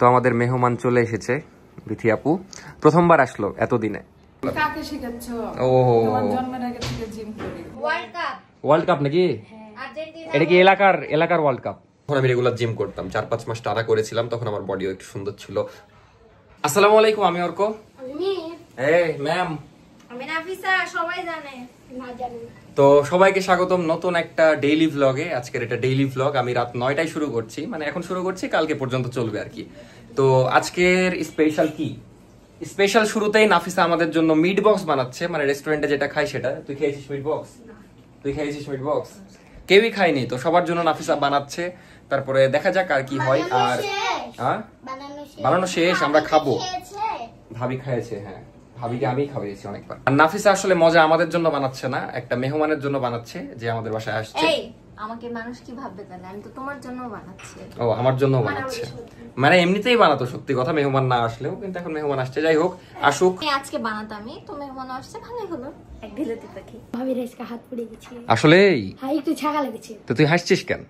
তো আমাদের মেহমান চলে এসেছে বিথি আপু, প্রথমবার আসলো এতদিনে। কাকে শেখাচ্ছো? ও তোমার জন্মের আগে থেকে জিম করি। ওয়ার্ল্ড কাপ নাকি? এটা কি এলাকার ওয়ার্ল্ড কাপ? তখন আমি রেগুলার জিম করতাম, 4-5 মাস টানা করেছিলাম, তখন আমার বডিও একটু সুন্দর ছিল। আসসালামু আলাইকুম, আমি অর্ক। এই ম্যাম, আমি নাফিসা, সবাই জানে না জানি। তো সবাইকে স্বাগতম নতুন একটা ডেইলি ভ্লগে। আজকের এটা ডেইলি ভ্লগ, আমি রাত 9টায় শুরু করছি, মানে এখন শুরু করছি, কালকে পর্যন্ত চলবে আর কি। তো আজকের স্পেশাল কি? স্পেশাল শুরুতেই নাফিসা আমাদের জন্য মিট বক্স বানাচ্ছে, মানে রেস্টুরেন্টে যেটা খাই সেটা। তুই খেয়েছিস মিট বক্স? তুই খেয়েছিস মিট বক্স? কেউই খাইনি, তো সবার জন্য নাফিসা বানাচ্ছে। তারপরে দেখা যাক আর কি হয়। আর বানানো শেষ, আমরা খাবো। ভাবি খাইছে, হ্যাঁ ভাবিকে আমি খাওয়াইছি অনেকবার। আর নাফিসা আসলে মজা আমাদের জন্য বানাচ্ছে না, একটা মেহমানের জন্য বানাচ্ছে যে আমাদের বাসায় আসছে। এই আমাকে মানুষ কি ভাববে তাহলে? আমি তো তোমার জন্য বানাচ্ছি। ও আমার জন্য বানাচ্ছে, মানে এমনিতেই বানাতো সত্যি কথা, মেহমান না আসলেও, কিন্তু এখন মেহমান আসছে। যাই হোক, আসুক। আজকে বানাতামই তো, মেহমান আসছে, ভালোই হলো। এক ঢিলেতে পাখি। ভাবির আজকে হাত পড়ে গেছে। আসলেই? হ্যাঁ, একটু ছাগা লেগেছে। তো তুই হাসছিস কেন?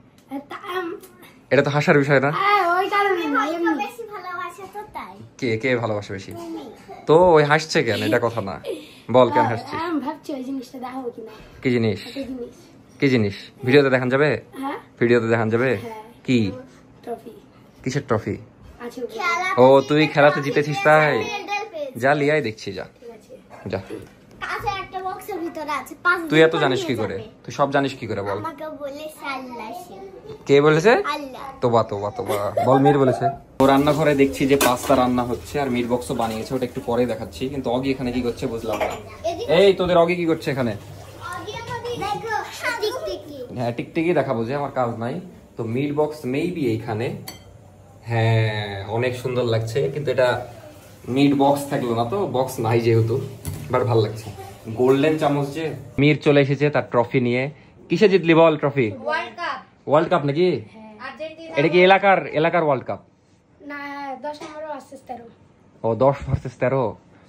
এটা তো হাসার বিষয় না। ওই কারণে না, এমনি বেশি ভালোবাসে তো তাই। কে ভালোবাসে বেশি? তো ওই হাসছে কেন, এটা কথা না। বল কেন হাসছিস? আমি ভাবছি ওই জিনিসটা দেখাবো কিনা। কি জিনিস? একটা জিনিস। কি জিনিস? ভিডিওতে দেখান যাবে? হ্যাঁ, ভিডিওতে দেখান যাবে? হ্যাঁ। কি? ট্রফি কিসের ট্রফি? আছে। ও তুই খেলাতে জিতেছিস তাই? যা লিয়াই দেখছি, যা ঠিক আছে। যা। কাছে একটা বক্সের ভিতরে আছে 5। তুই এত জানিস কি করে? তুই সব জানিস কি করে বল? আমাকে বলে সাল্লাশি। কে বলেছে? আল্লাহ। তোবা বল। মির বলেছে। ও রান্নাঘরে দেখছি যে পাস্তা রান্না হচ্ছে, আর মিট বক্সও বানিয়েছে, ওটা একটু পরে দেখাচ্ছি। কিন্তু অগি এখানে কি করছে বুঝলাম না। এই তোদের অগি কি করছে এখানে? দেখো টিকটিকি। হ্যাঁ টিকটিকি দেখাবো, যে আমার কাজ নাই। তো মিট বক্স মেবি এইখানে। হ্যাঁ অনেক সুন্দর লাগছে, কিন্তু এটা মিট বক্স থাকলো না, তো বক্স নাই যেহেতু, বাট ভালো লাগছে। গোল্ডেন চামচ যে। মির চলে এসেছে তার ট্রফি নিয়ে। কিসে জিতলি বল ট্রফি? ওয়ার্ল্ড কাপ নাকি? আর্জেন্টিনা। এটা কি এলাকার ওয়ার্ল্ড কাপ? না, 10 নম্বর ভার্সেস 13। ও 10 ভার্সেস 13।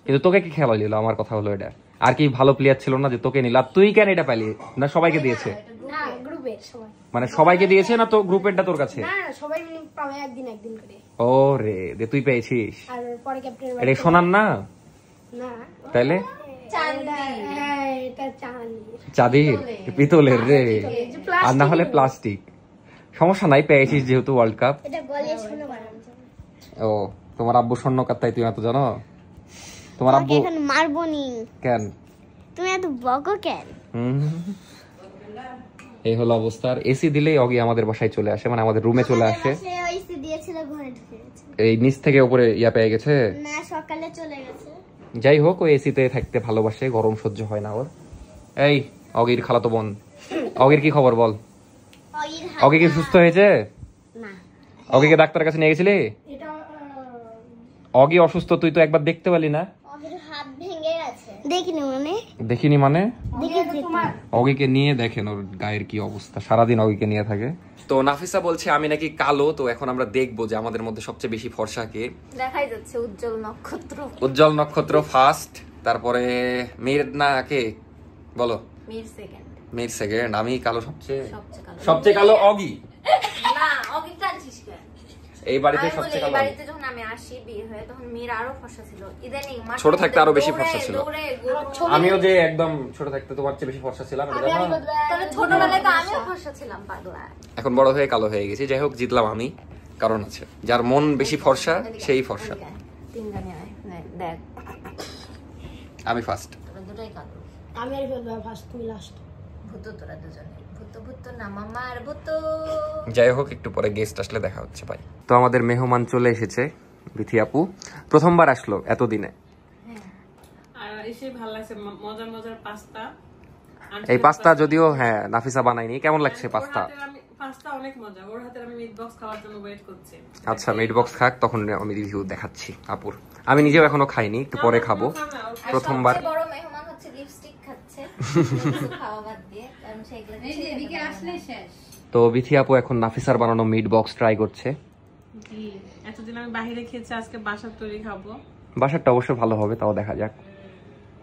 কিন্তু তোকে কি খেলা নিল? আমার কথা হলো এটা। আর কি ভালো প্লেয়ার ছিল না যে তোকে নিল? আর তুই কেন এটা পাইলি না? সবাইকে দিয়েছে? না, গ্রুপের সবাই। মানে সবাইকে দিয়েছে না তো গ্রুপেরটা তোর কাছে? না, সবাই মিলে পাবে একদিন করে। ও রে, দে তুই পেয়েছিস। আর পরে ক্যাপ্টেন। এটা সোনার না? না, তাইলে হ্যাঁ এটা চাঁদির পিতলের রে, আর না হলে প্লাস্টিক। সমস্যা নাই, পেয়েছিস যেহেতু ওয়ার্ল্ড কাপ। এটা গলে শুনো বানানো। ও তোমার আব্বু স্বর্ণকার, তাই তুমি এত জানো? তোমার আব্বু এখন মারবনি কেন? তুমি এত বকো কেন? এই হলো অবস্থা। এসি দিলেই অগি আমাদের বাসায় চলে আসে, মানে আমাদের রুমে চলে আসে। সে ওইসি দিয়েছিল, ঘরে ঢুকে গেছে। এই নিচ থেকে উপরে ইয়া পেয়ে গেছে না, সকালে চলে গেছে। যাই হোক, ওই এসিতে থাকতে ভালোবাসে, গরম সহ্য হয় না ওর। এই অগির খালাতো বোন, অগির কি খবর বল? অগি কি সুস্থ হয়েছে? না, অগিকে ডাক্তারের কাছে নিয়ে গেছিলি? এটা অগি অসুস্থ, তুই তো একবার দেখতে পেলি না? ওর হাত ভেঙে গেছে। দেখিনি মানে দেখেছি তোমার। অগিকে নিয়ে দেখেন ওর গায়ের কি অবস্থা, সারাদিন অগিকে নিয়ে থাকে। তো নাফিসা বলছে আমি নাকি কালো, তো এখন আমরা দেখবো যে আমাদের মধ্যে সবচেয়ে বেশি ফর্সা কে। দেখাই যাচ্ছে উজ্জ্বল নক্ষত্র ফার্স্ট, তারপরে মির না কে বলো? মির সেকেন্ড। আমি কালো সবচেয়ে কালো অগি। না, অগি কাঁদছিস কেন? এই বাড়িতে সবচেয়ে কালো। বাড়িতে যখন আমি আসি বিয়ে হয়ে, তখন মেয়ের আরো ফর্সা ছিল। ইদানিং ছোট থাকতে আরো বেশি ফর্সা ছিল। আমিও যে একদম ছোট থাকতে তোমার চেয়ে বেশি ফর্সা ছিলাম, এটা জানো? তাহলে ছোটবেলায় তো আমিও ফর্সা ছিলাম, পাগলা। এখন বড় হয়ে কালো হয়ে গেছি। যাই হোক, জিতলাম আমি, কারণ আছে যার মন বেশি ফর্সা সেই ফর্সা। দেখ আমি ফার্স্ট। দুটোই কালো। আমি আর ফেলবো ফার্স্ট, তুমি লাস্ট। ভূত তোরা দুজনে, ভূত না মামার ভূত। যাই হোক, একটু পরে গেস্ট আসলে দেখা হচ্ছে ভাই। তো আমাদের মেহমান চলে এসেছে বিথি আপু, প্রথমবার আসলো এতদিনে। আর এসে ভালো লাগছে, মজার পাস্তা। এই পাস্তা যদিও হ্যাঁ নাফিসা বানায়নি। কেমন লাগছে পাস্তা? পাস্তা অনেক মজা। ওর হাতে আমি মিট বক্স খাওয়ার জন্য ওয়েট করছি। আচ্ছা মিট বক্স খাক, তখন আমি রিভিউ দেখাচ্ছি আপুর। আমি নিজেও এখনো খাইনি, একটু পরে খাবো। প্রথমবার। বড় মেহমান হচ্ছে লিপস্টিক খাচ্ছে খাওয়া বাদ দিয়ে, কারণ সেগুলো এদিকে আসলে শেষ। তো বিথি আপু এখন নাফিসার বানানো মিট বক্স ট্রাই করছে। জি, এতদিন আমি বাইরে খেয়েছি, আজকে বাসার তৈরি খাবো। বাসারটা অবশ্য ভালো হবে, তাও দেখা যাক।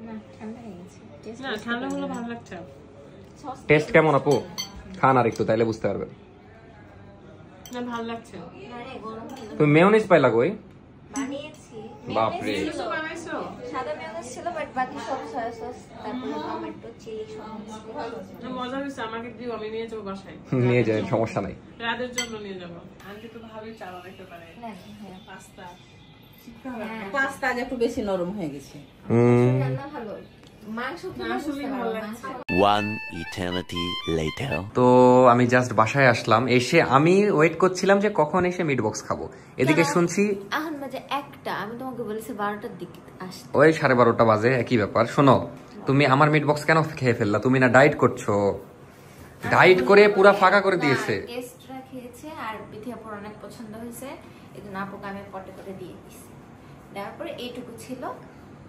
না, ঠান্ডা হয়ে গেছে। না, ঠান্ডা হলো ভালো লাগছে। টেস্ট কেমন আপু? খান আর একটু, তাইলে বুঝতে পারবেন। না ভালো লাগছে। আরে গরম ছিল। তুমি মেয়োনিজ পাইলা কই? বানিয়েছি। বাপরে। মেয়োনিজ ছিল। বানাইছো? সাদা মেয়োনিজ ছিল বাট বাকি সব সয়া সস তারপরে টমেটো চিলি সব ছিল। না, মজা হয়েছে, আমাকে দিও, আমি নিয়ে যাবো বাসায়। নিয়ে যাই, সমস্যা নাই। রাতের জন্য নিয়ে যাবো। আন্টি তো ভালোই চা বানাইতে পারে। না, হ্যাঁ। পাস্তা। পাস্তা আজ একটু বেশি নরম হয়ে গেছে। রান্না ভালো। মাংস না, আসলেই ভালো লাগছে। One eternity later. তো আমি জাস্ট বাসায় আসলাম, এসে আমি ওয়েট করছিলাম যে কখন এসে মিট বক্স খাবো। এদিকে শুনছি এখন বাজে 1টা, আমি তোমাকে বলেছি 12টার দিকে আসতে। ওই 12:30 বাজে, একই ব্যাপার। শোনো, তুমি আমার মিট বক্স কেন খেয়ে ফেললা? তুমি না ডায়েট করছো? ডায়েট করে পুরা ফাঁকা করে দিয়েছে। গেস্টরা খেয়েছে আর পিঠিয়াপুর অনেক পছন্দ হয়েছে, এই জন্য আপুকে আমি পটে করে দিয়ে দিছি। দেওয়ার পরে এইটুকু ছিল,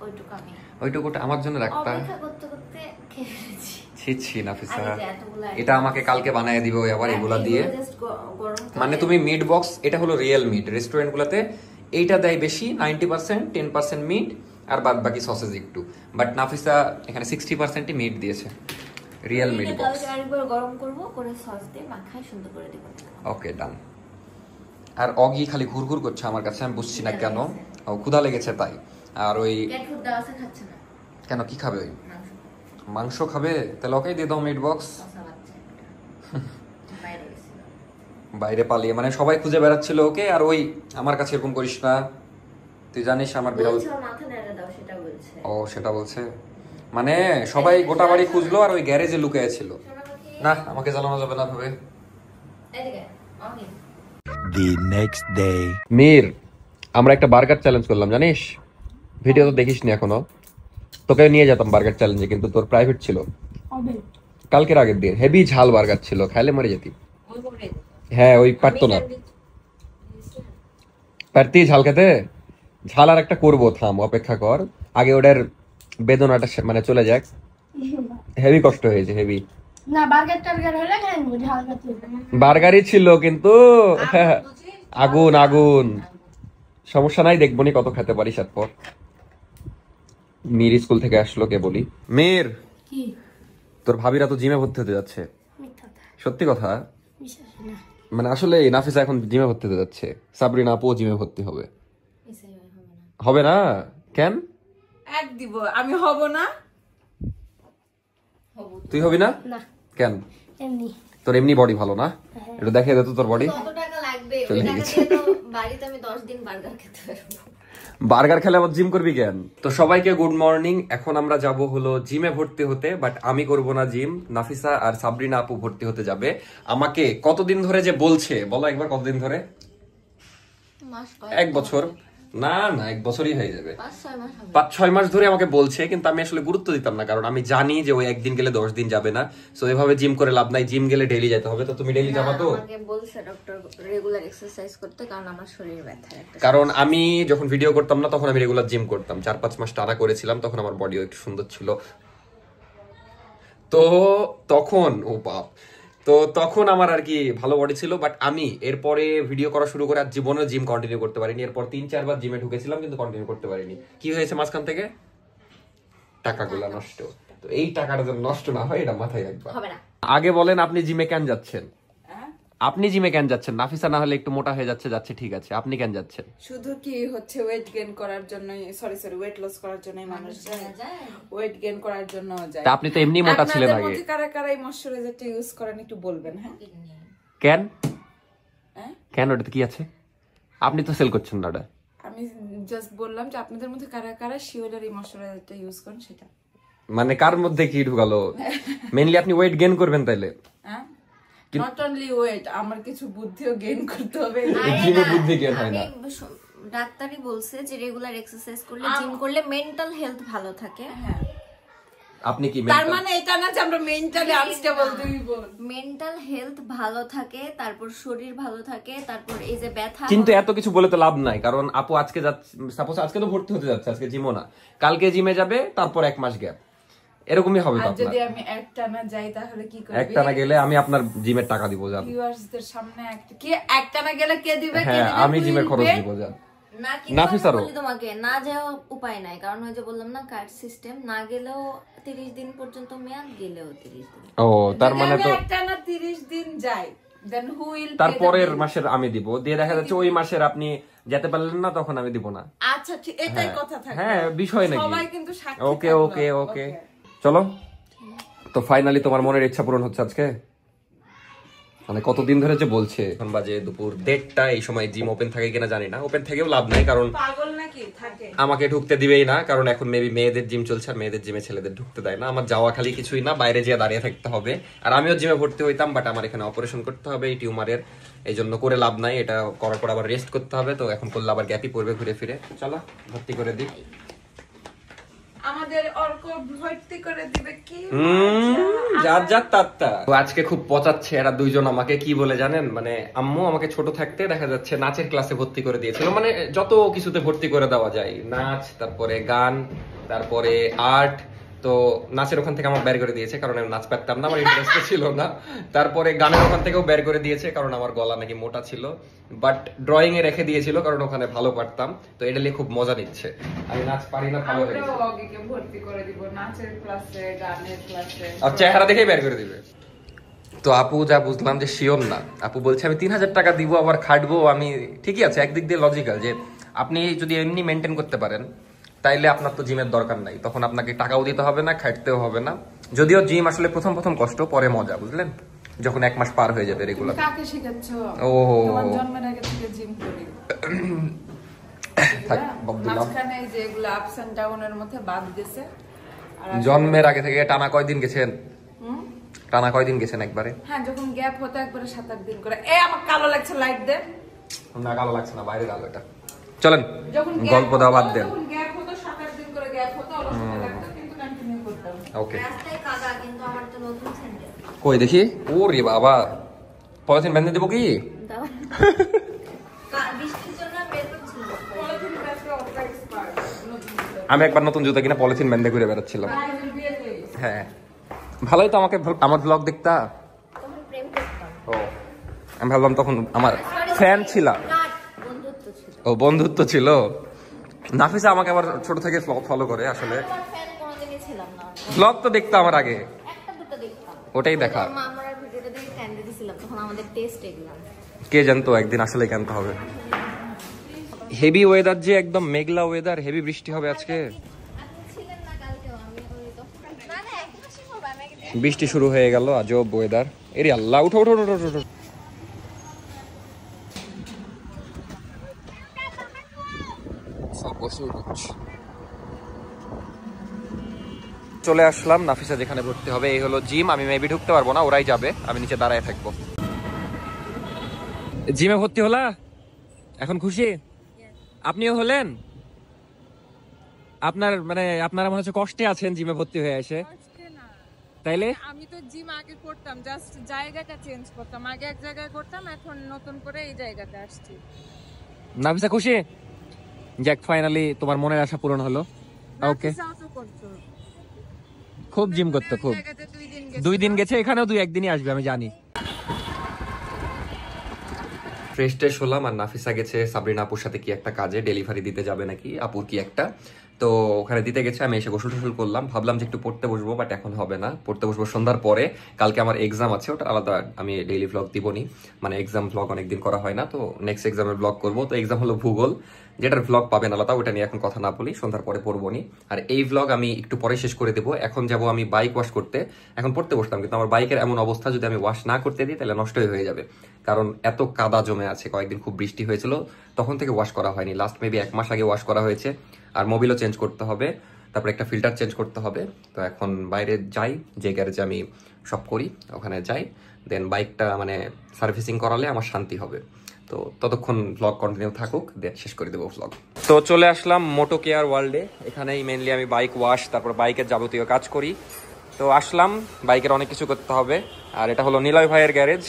ওইটুকু আমি ওইটুকুটা আমার জন্য রাখতা। অপেক্ষা করতে করতে খেয়ে ফেলেছি। ছি ছি নাফিসা, আরে যে এতগুলা এটা আমাকে কালকে বানায় দিবে ওই আবার এগুলা দিয়ে। just গরম করে- মানে তুমি মিট বক্স, এটা হলো রিয়েল মিট। রেস্টুরেন্ট গুলাতে এইটা দেয় বেশি, 90%, 10% মিট আর বাদ বাকি সসেজ একটু। বাট নাফিসা এখানে 60%ই মিট দিয়েছে। রিয়েল মিট এটা বক্স। কালকে আরেকবার গরম করব, করে সস দিয়ে মাখায় সুন্দর করে দিব। ওকে, ডান। আর অগি খালি ঘুরঘুর করছে আমার কাছে, আমি বুঝছি না কেন। ও ক্ষুধা লেগেছে তাই। আর ওই ক্যাট ফুড দেওয়া আছে, খাচ্ছে না কেন, কি খাবে? ওই মাংস, মাংস খাবে, তাহলে ওকেই দিয়ে দাও মিট বক্স। শসা বাচ্চা বাইরে গেছিল। বাইরে পালিয়ে, মানে সবাই খুঁজে বেড়াচ্ছিল ওকে। আর ওই আমার কাছে এরকম করিস না, তুই জানিস আমার বিড়াল। বলছে ওর মাথা নেড়ে দাও, সেটা বলছে। ও সেটা বলছে, মানে সবাই গোটা বাড়ি খুঁজলো আর ওই গ্যারেজে লুকিয়ে ছিল। শোনা পাখি, না, আমাকে জ্বালানো যাবে না ভাবে। এদিকে অনি। The next day. মীর, আমরা একটা বার্গার চ্যালেঞ্জ করলাম, জানিস? ভিডিও তো দেখিসনি এখনো। তোকে নিয়ে যেতাম বার্গার চ্যালেঞ্জে, কিন্তু তোর প্রাইভেট ছিল। হবে কালকের আগের দিন হেভি ঝাল বার্গার ছিল, খাইলে মরে যেতি। হ্যাঁ, ওই পারতো না, পারতি ঝাল খেতে। ঝাল আর একটা করবো, থাম, অপেক্ষা কর। আগে ওটার বেদনাটা মানে চলে যাক। হেভি কষ্ট হয়েছে, হেভি। না, বার্গার টার্গার হলে খাই নেবো, ঝাল খাতে। বার্গারই ছিল কিন্তু আগুন আগুন। সমস্যা নাই, দেখবো নি কত খেতে পারিস এরপর। মীর স্কুল থেকে আসলো, কে বলি। মীর, কি তোর ভাবিরা তো জিমে ভর্তি হতে যাচ্ছে। মিথ্যা কথা, সত্যি কথা? বিশ্বাস না। মানে আসলে নাফিসা এখন জিমে ভর্তি হতে যাচ্ছে, সাবরিনা আপু জিমে ভর্তি হবে। মিশাই হবে না। হবে না কেন? এক দিব, আমি হব না। তুই হবি না না, কেন? এমনি। তোর এমনি বডি ভালো না? একটু দেখিয়ে দে তো তোর বডি। কত টাকা লাগবে? চলে ওই টাকা গেছে। দিয়ে তো বাড়িতে আমি 10 দিন বার্গার খেতে পারবো। বার্গার খেলে আবার জিম করবি কেন? তো সবাইকে গুড মর্নিং। এখন আমরা যাব হলো জিমে ভর্তি হতে, বাট আমি করব না জিম। নাফিসা আর সাবরিনা আপু ভর্তি হতে যাবে। আমাকে কতদিন ধরে যে বলছে, বলো একবার কতদিন ধরে? মাস 1 বছর না, না 1 বছরই হয়ে যাবে। 5-6 মাস হবে। 5-6 মাস ধরে আমাকে বলছে, কিন্তু আমি আসলে গুরুত্ব দিতাম না, কারণ আমি জানি যে ওই একদিন গেলে 10 দিন যাবে না। সো এভাবে জিম করে লাভ নাই, জিম গেলে ডেইলি যেতে হবে। তো তুমি ডেইলি যাবা তো? আমাকে বলছে ডক্টর রেগুলার এক্সারসাইজ করতে, কারণ আমার শরীর ব্যথা একটা। কারণ আমি যখন ভিডিও করতাম না তখন আমি রেগুলার জিম করতাম, 4-5 মাস টানা করেছিলাম, তখন আমার বডিও একটু সুন্দর ছিল। তো তখন ও বাপ, তো তখন আমার আর কি ভালো বডি ছিল। বাট আমি এরপরে ভিডিও করা শুরু করে আর জীবনে জিম কন্টিনিউ করতে পারিনি। এরপর 3-4 বার জিমে ঢুকেছিলাম, কিন্তু কন্টিনিউ করতে পারিনি। কি হয়েছে মাঝখান থেকে? টাকাগুলা নষ্ট। তো এই টাকাটা যেন নষ্ট না হয়, এটা মাথায় রাখবা। হবে না। আগে বলেন, আপনি জিমে কেন যাচ্ছেন? আপনি জিমে কেন যাচ্ছেন? নাফিসা না হলে একটু মোটা হয়ে যাচ্ছে, ঠিক আছে, আপনি কেন যাচ্ছেন? শুধু কি হচ্ছে ওয়েট গেইন করার জন্য, সরি ওয়েট লস করার জন্য মানুষ যায়, ওয়েট গেইন করার জন্য যায়। তা আপনি তো এমনি মোটা ছিলেন আপনাদের আগে। মধ্যে কারা কারা এই ময়শ্চারাইজারটা ইউজ করেন একটু বলবেন। হ্যাঁ, কেন হ্যাঁ? কেন, ওটাতে কি আছে? আপনি তো সেল করছেন না ওটা। আমি জাস্ট বললাম যে আপনাদের মধ্যে কারা কারা শিওরের এই ময়শ্চারাইজারটা ইউজ করেন সেটা। মানে কার মধ্যে কি ঢুকালো? মেইনলি আপনি ওয়েট গেইন করবেন তাইলে। হ্যাঁ, নট অনলি ওয়েট, আমার কিছু বুদ্ধিও গেইন করতে হবে। জিমে বুদ্ধি গেইন হয় না। ডাক্তারই বলছে যে রেগুলার এক্সারসাইজ করলে, জিম করলে মেন্টাল হেলথ ভালো থাকে। হ্যাঁ, আপনি কি তার মানে এটা না যে আমরা মেন্টালি আনস্টেবল দুইজন। মেন্টাল হেলথ ভালো থাকে, তারপর শরীর ভালো থাকে, তারপর এই যে ব্যথা। কিন্তু এত কিছু বলে তো লাভ নাই, কারণ আপু আজকে যাচ্ছে, সাপোজ আজকে তো ভর্তি হতে যাচ্ছে, আজকে জিমও না, কালকে জিমে যাবে, তারপর 1 মাস গ্যাপ, এরকমই হবে। আর যদি আমি একটানা যাই তাহলে কি করবে? একটানা গেলে আমি আপনার জিমের টাকা দিব, জান। ভিউয়ার্সদের সামনে একটানা গেলে কে দিবে? হ্যাঁ, আমি জিমের খরচ দিব, জান। না, নাফিসারও কিন্তু তোমাকে না যাওয়া উপায় নাই, কারণ ওই যে বললাম না কার্ড সিস্টেম, না গেলেও 30 দিন পর্যন্ত মেয়াদ, গেলেও 30 দিন। ও তার মানে তো একটানা 30 দিন যাই, then who will pay তারপরের the bill? মাসের আমি দিব, দিয়ে দেখা যাচ্ছে ওই মাসের আপনি যেতে পারলেন না, তখন আমি দিব না। আচ্ছা ঠিক, এটাই কথা থাকে। হ্যাঁ, বিষয় নাকি। সবাই কিন্তু সাক্ষী ওকে থাকলো। ওকে ওকে, চলো। তো ফাইনালি তোমার মনের ইচ্ছা পূরণ হচ্ছে আজকে। মানে কতদিন ধরে যে বলছে। এখন বাজে দুপুর 1:30, এই সময় জিম ওপেন থাকে কিনা জানি না। ওপেন থেকেও লাভ নাই, কারণ পাগল নাকি থাকে। আমাকে ঢুকতে দিবেই না, কারণ এখন মেবি মেয়েদের জিম চলছে, আর মেয়েদের জিমে ছেলেদের ঢুকতে দেয় না। আমার যাওয়া খালি কিছুই না, বাইরে যেয়ে দাঁড়িয়ে থাকতে হবে। আর আমিও জিমে ভর্তি হইতাম, বাট আমার এখানে অপারেশন করতে হবে এই টিউমারের, এই জন্য করে লাভ নাই। এটা করার পর আবার রেস্ট করতে হবে, তো এখন করলে আবার গ্যাপই পড়বে ঘুরে ফিরে। চলো ভর্তি করে দিই। আমাদের অর্ক ভর্তি করে দিবে কি? যার যার তাত্তা। আজকে খুব পচাচ্ছে এরা দুইজন আমাকে, কি বলে জানেন, মানে আম্মু আমাকে ছোট থাকতে দেখা যাচ্ছে নাচের ক্লাসে ভর্তি করে দিয়েছিল, মানে যত কিছুতে ভর্তি করে দেওয়া যায়, নাচ, তারপরে গান, তারপরে আর্ট। তো নাচের ওখান থেকে আমার বের করে দিয়েছে, কারণ আমি নাচ পারতাম না, আমার ইন্টারেস্ট ছিল না। তারপরে গানের ওখান থেকেও বের করে দিয়েছে, কারণ আমার গলা নাকি মোটা ছিল। বাট ড্রয়িং এ রেখে দিয়েছিল, কারণ ওখানে ভালো পারতাম। তো এটা নিয়ে খুব মজা নিচ্ছে। আমি নাচ পারি না, ভালো হয়ে গেছে। আমরাও অগিকে ভর্তি করে দিব নাচের ক্লাসে, গানের ক্লাসে। আর চেহারা দেখেই বের করে দিবে। তো আপু যা বুঝলাম যে শিওর না। আপু বলছে আমি 3000 টাকা দিব, আবার খাটবো। আমি ঠিকই আছে, একদিক দিয়ে লজিক্যাল, যে আপনি যদি এমনি মেনটেন করতে পারেন তাইলে আপনার তো জিমের দরকার নাই, তখন আপনাকে টাকাও দিতে হবে না, খাটতেও হবে না। যদিও জিম আসলে প্রথম প্রথম কষ্ট, পরে মজা, বুঝলেন, যখন 1 মাস পার হয়ে যাবে রেগুলার। কাকে শিখাচ্ছো? ও তোমার জন্মের আগে থেকে জিম করি। থাক বকদিলাম। মাঝখানে এই যে এগুলো আপস এন্ড ডাউনের মধ্যে বাদ গেছে। জন্মের আগে থেকে টানা কয়দিন গেছেন? টানা কয়দিন গেছেন একবারে? হ্যাঁ, যখন গ্যাপ হতো একবারে 7-8 দিন করে। আমার কালো লাগছে, লাইট দে। না কালো লাগছে না, বাইরের আলো এটা। চলেন যখন গল্প দেওয়া বাদ দেন। যখন গ্যাপ হতো 7-8 দিন করে গ্যাপ হতো, অলসতা লাগতো, কিন্তু কন্টিনিউ করতাম। ওকে, রাস্তায় কাদা, কিন্তু আমার তো নতুন স্যান্ডেল কই দেখি। ওরে বাবা, পলিথিন বেঁধে দেবো কি? দাও। বৃষ্টির জন্য বের করছিলাম। পলিথিন ব্যাগটা অতটা এক্সপার্ট নতুন ছিল। আমি একবার নতুন জুতা কিনা পলিথিন বেঁধে ঘুরে বেড়াচ্ছিলাম। বাইরের বিয়ে হয়ে গেছে। হ্যাঁ, ভালোই তো, আমাকে আমার ব্লগ দেখতা। তখন প্রেম করতাম। ও, আমি ভাবলাম তখন আমার ফ্যান ছিলাম। না, বন্ধুত্ব ছিল। ও, বন্ধুত্ব ছিল। নাফিসা আমাকে আবার ছোট থেকে ফলো করে আসলে। তোমার ফ্যান কোনোদিনই ছিলাম না। ব্লগ তো দেখতো আমার আগে, একটা দুটো দেখতাম। ওটাই দেখা। আমরা ভিডিওটা দেখে ক্যান্ডি দিছিলাম, তখন আমাদের টেস্ট এগুলো। কে জানতো একদিন আসলে জানতে হবে। হেভি ওয়েদার, যে একদম মেঘলা ওয়েদার, হেভি বৃষ্টি হবে আজকে। ছিলেন না কালকেও, আমি ওই তো না না একদম শুভ আমি বৃষ্টি শুরু হয়ে গেল, আজব ওয়েদার। এরে আল্লাহ, উঠো উঠো উঠো উঠো। চলে আসলাম নাফিসা যেখানে ভর্তি হবে। এই হলো জিম। আমি মেবি ঢুকতে পারবো না, ওরাই যাবে, আমি নিচে দাঁড়ায় থাকবো। জিমে ভর্তি হলা, এখন খুশি? আপনিও হলেন? আপনার মানে আপনারা মনে হচ্ছে কষ্টে আছেন জিমে ভর্তি হয়ে এসে, তাইলে? আমি তো জিম আগে করতাম, জাস্ট জায়গাটা চেঞ্জ করতাম। আগে এক জায়গায় করতাম, এখন নতুন করে এই জায়গাতে আসছি। নাফিসা খুশি? যাক, ফাইনালি তোমার মনের আশা পূরণ হলো। ওকে, খুব জিম করতে, খুব 2 দিন গেছে, এখানেও 2-1 দিনই আসবে আমি জানি। ফ্রেশ ট্রেশ হলাম, আর নাফিসা গেছে সাবরিনা আপুর সাথে কি একটা কাজে, ডেলিভারি দিতে যাবে নাকি আপুর কি একটা, তো ওখানে দিতে গেছে। আমি এসে গোসল টোসল করলাম, ভাবলাম যে একটু পড়তে বসবো, বাট এখন হবে না। পড়তে বসবো সন্ধ্যার পরে, কালকে আমার এক্সাম আছে, ওটা আলাদা, আমি ডেইলি ভ্লগ দিবনি, মানে এক্সাম ভ্লগ অনেকদিন করা হয় না, তো নেক্সট এক্সামের ভ্লগ করবো। তো এক্সাম হলো ভূগোল, যেটার ভ্লগ পাবেন আলাদা, ওটা নিয়ে এখন কথা না বলি, সন্ধ্যার পরে পড়বনি। আর এই ভ্লগ আমি একটু পরে শেষ করে দেবো। এখন যাব আমি বাইক ওয়াশ করতে, এখন পড়তে বসতাম, কিন্তু আমার বাইকের এমন অবস্থা, যদি আমি ওয়াশ না করতে দিই তাহলে নষ্টই হয়ে যাবে, কারণ এত কাদা জমে আছে। কয়েকদিন খুব বৃষ্টি হয়েছিল, তখন থেকে ওয়াশ করা হয়নি, লাস্ট মেবি 1 মাস আগে ওয়াশ করা হয়েছে। আর মোবিলও চেঞ্জ করতে হবে, তারপরে একটা ফিল্টার চেঞ্জ করতে হবে। তো এখন বাইরে যাই, যে গ্যারেজে আমি সব করি ওখানে যাই, দেন বাইকটা মানে সার্ভিসিং করালে আমার শান্তি হবে। তো ততক্ষণ ভ্লগ কন্টিনিউ থাকুক, দেন শেষ করে দেবো ভ্লগ। তো চলে আসলাম মোটো কেয়ার ওয়ার্ল্ডে, এখানেই মেনলি আমি বাইক ওয়াশ, তারপর বাইকের যাবতীয় কাজ করি। তো আসলাম, বাইকের অনেক কিছু করতে হবে। আর এটা হলো নিলয় ভাইয়ের গ্যারেজ।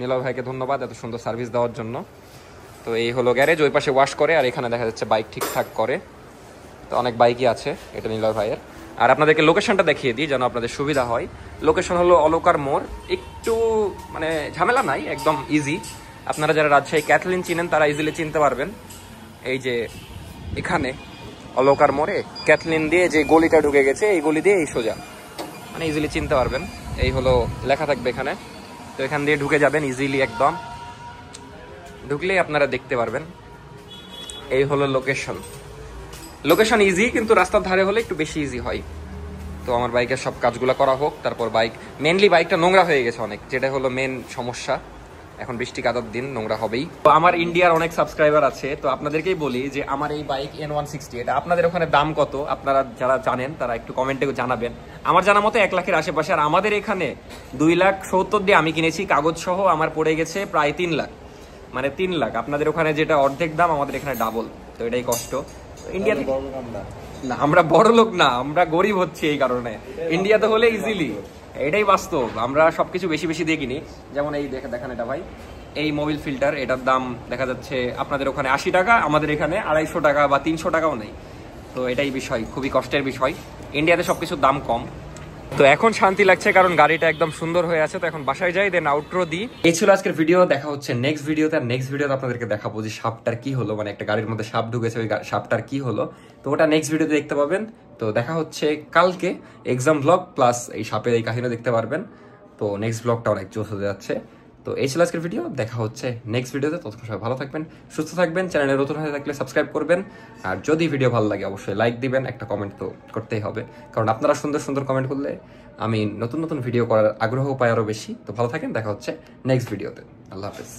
নিলয় ভাইকে ধন্যবাদ এত সুন্দর সার্ভিস দেওয়ার জন্য। তো এই হলো গ্যারেজ, ওই পাশে ওয়াশ করে, আর এখানে দেখা যাচ্ছে বাইক ঠিকঠাক করে। তো অনেক বাইকই আছে, এটা নিলয় ভাইয়ের। আর আপনাদেরকে লোকেশনটা দেখিয়ে দিই যেন আপনাদের সুবিধা হয়। লোকেশন হলো অলকার মোড়, একটু মানে ঝামেলা নাই, একদম ইজি। আপনারা যারা রাজশাহী ক্যাথলিন চিনেন তারা ইজিলি চিনতে পারবেন। এই যে এখানে অলকার মোড়ে ক্যাথলিন দিয়ে যে গলিটা ঢুকে গেছে, এই গলি দিয়ে এই সোজা, মানে ইজিলি চিনতে পারবেন। এই হলো লেখা থাকবে এখানে। তো তো এখান দিয়ে ঢুকে যাবেন ইজিলি, একদম ঢুকলেই আপনারা দেখতে পারবেন এই হলো লোকেশন ইজি, কিন্তু রাস্তার ধারে হলে একটু বেশি ইজি হয়। তো আমার বাইকের সব কাজগুলো করা হোক, তারপর মেনলি বাইকটা নোংরা হয়ে গেছে অনেক, যেটা হলো মেন সমস্যা। এখন বৃষ্টি কাদার দিন, নোংরা হবেই। তো আমার ইন্ডিয়ার অনেক সাবস্ক্রাইবার আছে, তো আপনাদেরকেই বলি যে আমার এই বাইক N160, এটা আপনাদের ওখানে দাম কত? আপনারা যারা জানেন তারা একটু কমেন্টে জানাবেন। আমার জানা মতো 1 লাখের আশেপাশে, আর আমাদের এখানে 2,70,000 দিয়ে আমি কিনেছি, কাগজ সহ আমার পড়ে গেছে প্রায় 3 লাখ, মানে 3 লাখ। আপনাদের ওখানে যেটা অর্ধেক দাম, আমাদের এখানে ডাবল। তো এটাই কষ্ট। ইন্ডিয়াতে না, আমরা বড় লোক না, আমরা গরিব হচ্ছি এই কারণে। ইন্ডিয়াতে হলে ইজিলি, এটাই বাস্তব। আমরা সবকিছু বেশি বেশি দিয়ে কিনি। যেমন এই দেখেন এটা ভাই, এই মোবিল ফিল্টার, এটার দাম দেখা যাচ্ছে আপনাদের ওখানে 80 টাকা, আমাদের এখানে 250 টাকা বা 300 টাকাও নেই। তো এটাই বিষয়, খুবই কষ্টের বিষয়। ইন্ডিয়াতে সবকিছুর দাম কম। তো এখন শান্তি লাগছে, কারণ গাড়িটা একদম সুন্দর হয়ে আছে। তো এখন বাসায় যাই, দেন আউটরো দিই। এই ছিল আজকের ভিডিও। দেখা হচ্ছে নেক্সট ভিডিওতে। আর নেক্সট ভিডিওতে আপনাদেরকে দেখাবো যে সাপটার কি হলো, মানে একটা গাড়ির মধ্যে সাপ ঢুকেছে, ওই সাপটার কি হলো। তো ওটা নেক্সট ভিডিওতে দেখতে পাবেন। তো দেখা হচ্ছে কালকে এক্সাম ব্লগ প্লাস এই সাপের এই কাহিনী দেখতে পারবেন। তো নেক্সট ব্লগটা অনেক জোশ হয়ে যাচ্ছে। তো এই ছিল আজকের ভিডিও। দেখা হচ্ছে নেক্সট ভিডিওতে। ততক্ষণ সবাই ভালো থাকবেন, সুস্থ থাকবেন। চ্যানেলে নতুন হয়ে থাকলে সাবস্ক্রাইব করবেন। আর যদি ভিডিও ভালো লাগে অবশ্যই লাইক দিবেন, একটা কমেন্ট তো করতেই হবে, কারণ আপনারা সুন্দর সুন্দর কমেন্ট করলে আমি নতুন নতুন ভিডিও করার আগ্রহ পাই আরো বেশি। তো ভালো থাকেন, দেখা হচ্ছে নেক্সট ভিডিওতে। আল্লাহ হাফেজ।